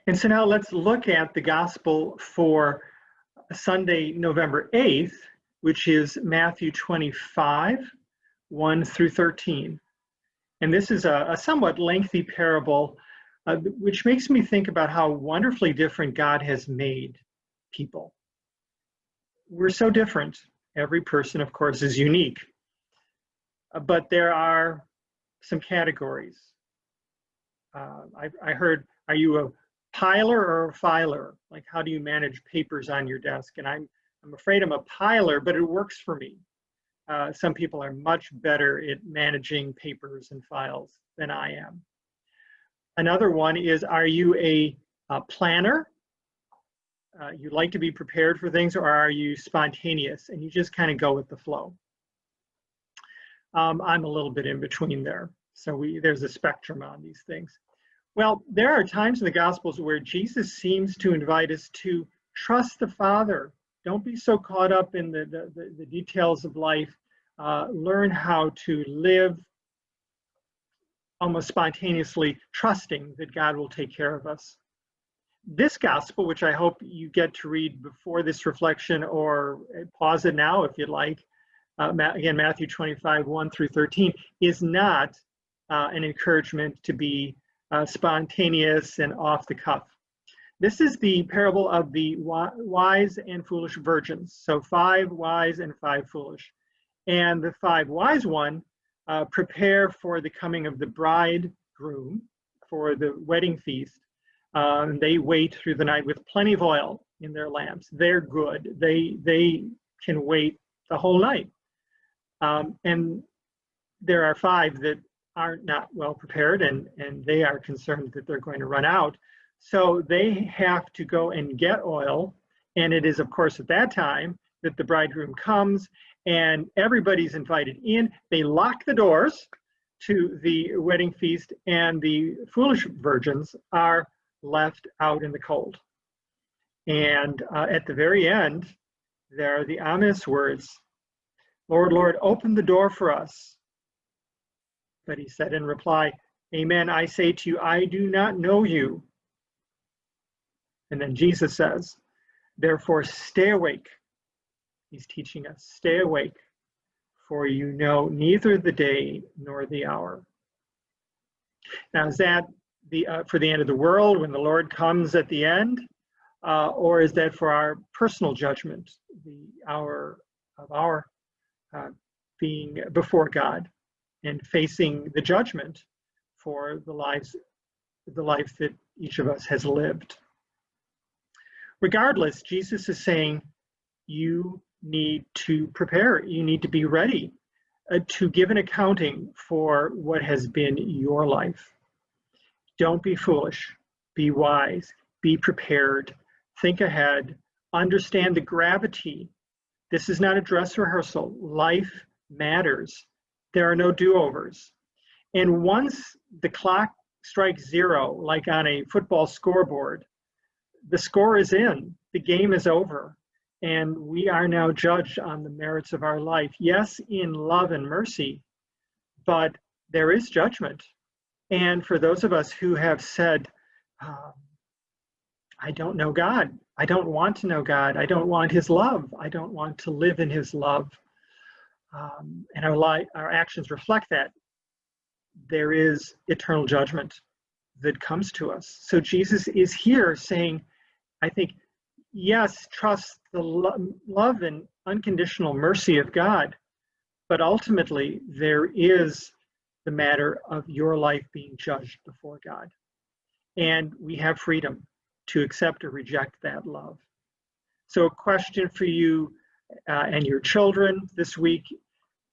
And so now let's look at the gospel for Sunday, November 8th, which is Matthew 25, 1 through 13. And this is a somewhat lengthy parable, which makes me think about how wonderfully different God has made people. We're so different. Every person, of course, is unique. But there are some categories. I heard, are you a piler or a filer? Like, how do you manage papers on your desk? And I'm afraid I'm a piler, but it works for me. Some people are much better at managing papers and files than I am. Another one is, are you a planner? You like to be prepared for things, or are you spontaneous and you just kind of go with the flow? I'm a little bit in between there. So there's a spectrum on these things. Well, there are times in the Gospels where Jesus seems to invite us to trust the Father. Don't be so caught up in the details of life. Learn how to live almost spontaneously, trusting that God will take care of us. This gospel, which I hope you get to read before this reflection, or pause it now if you'd like, again, Matthew 25, 1 through 13, is not an encouragement to be spontaneous and off the cuff. This is the parable of the wise and foolish virgins. So 5 wise and 5 foolish. And the 5 wise one prepare for the coming of the bridegroom for the wedding feast. They wait through the night with plenty of oil in their lamps. They're good. They can wait the whole night. And there are 5 that are not well prepared, and they are concerned that they're going to run out. So they have to go and get oil. And it is, of course, at that time that the bridegroom comes and everybody's invited in. They lock the doors to the wedding feast, and the foolish virgins are left out in the cold. And at the very end, there are the ominous words, "Lord, Lord, open the door for us." But he said in reply, "Amen, I say to you, I do not know you." And then Jesus says, "Therefore stay awake." He's teaching us, stay awake, for you know neither the day nor the hour. Now, is that for the end of the world, when the Lord comes at the end? Or is that for our personal judgment, the hour of our being before God and facing the judgment for the life that each of us has lived? Regardless, Jesus is saying you need to prepare. You need to be ready to give an accounting for what has been your life. Don't be foolish. Be wise. Be prepared. Think ahead. Understand the gravity. This is not a dress rehearsal. Life matters. There are no do-overs. And once the clock strikes 0, like on a football scoreboard, the score is in. The game is over. And we are now judged on the merits of our life. Yes, in love and mercy, but there is judgment. And for those of us who have said, I don't know God, I don't want to know God, I don't want his love, I don't want to live in his love, and our actions reflect that, there is eternal judgment that comes to us. So Jesus is here saying, I think, yes, trust the love and unconditional mercy of God, but ultimately there is the matter of your life being judged before God. And we have freedom to accept or reject that love. So a question for you and your children this week: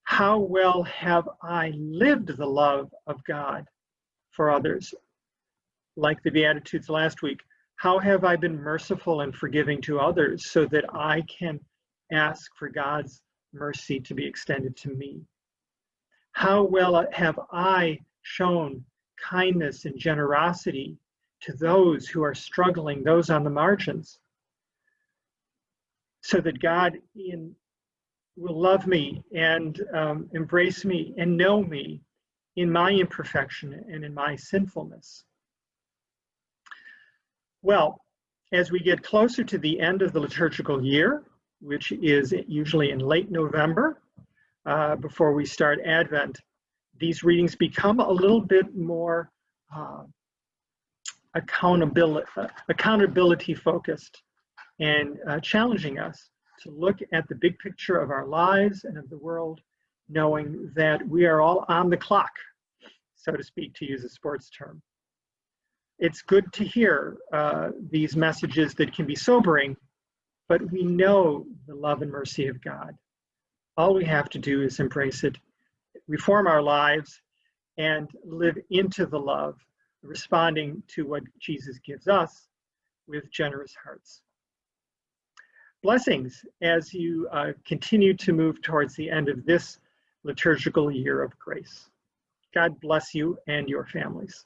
how well have I lived the love of God for others? Like the Beatitudes last week, how have I been merciful and forgiving to others so that I can ask for God's mercy to be extended to me? How well have I shown kindness and generosity to those who are struggling, those on the margins, so that God will love me and embrace me and know me in my imperfection and in my sinfulness? Well, as we get closer to the end of the liturgical year, which is usually in late November, before we start Advent, these readings become a little bit more accountability focused and challenging us to look at the big picture of our lives and of the world, knowing that we are all on the clock, so to speak, to use a sports term. It's good to hear these messages that can be sobering, but we know the love and mercy of God. All we have to do is embrace it, reform our lives, and live into the love, responding to what Jesus gives us with generous hearts. Blessings as you continue to move towards the end of this liturgical year of grace. God bless you and your families.